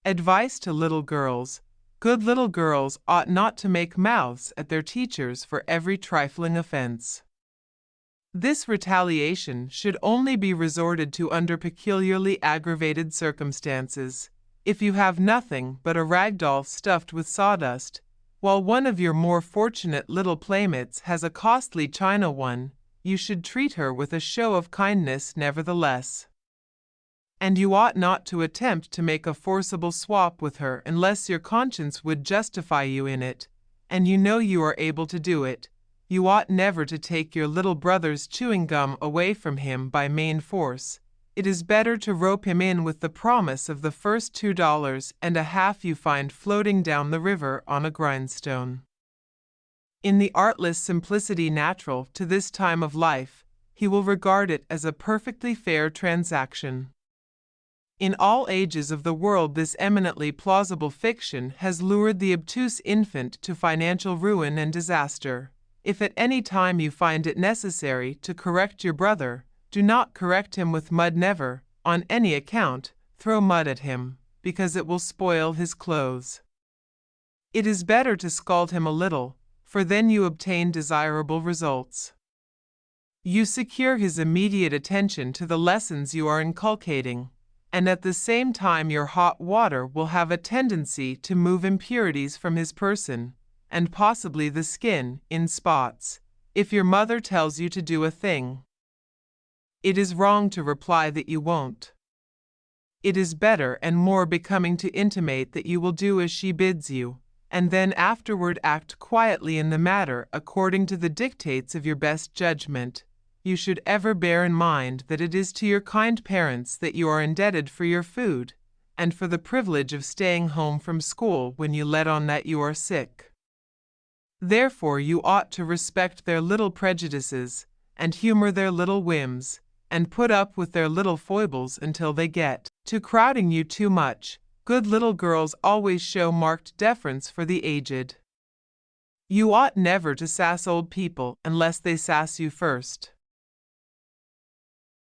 Advice to little girls. Good little girls ought not to make mouths at their teachers for every trifling offense. This retaliation should only be resorted to under peculiarly aggravated circumstances. If you have nothing but a rag doll stuffed with sawdust, while one of your more fortunate little playmates has a costly china one, you should treat her with a show of kindness nevertheless. And you ought not to attempt to make a forcible swap with her unless your conscience would justify you in it, and you know you are able to do it. You ought never to take your little brother's chewing gum away from him by main force. It is better to rope him in with the promise of the first $2.50 you find floating down the river on a grindstone. In the artless simplicity natural to this time of life, he will regard it as a perfectly fair transaction. In all ages of the world this eminently plausible fiction has lured the obtuse infant to financial ruin and disaster. If at any time you find it necessary to correct your brother, do not correct him with mud. Never, on any account, throw mud at him, because it will spoil his clothes. It is better to scald him a little, for then you obtain desirable results. You secure his immediate attention to the lessons you are inculcating, and at the same time your hot water will have a tendency to move impurities from his person, and possibly the skin, in spots. If your mother tells you to do a thing, it is wrong to reply that you won't. It is better and more becoming to intimate that you will do as she bids you, and then afterward act quietly in the matter according to the dictates of your best judgment. You should ever bear in mind that it is to your kind parents that you are indebted for your food, and for the privilege of staying home from school when you let on that you are sick. Therefore you ought to respect their little prejudices, and humor their little whims, and put up with their little foibles until they get to crowding you too much. Good little girls always show marked deference for the aged. You ought never to sass old people unless they sass you first.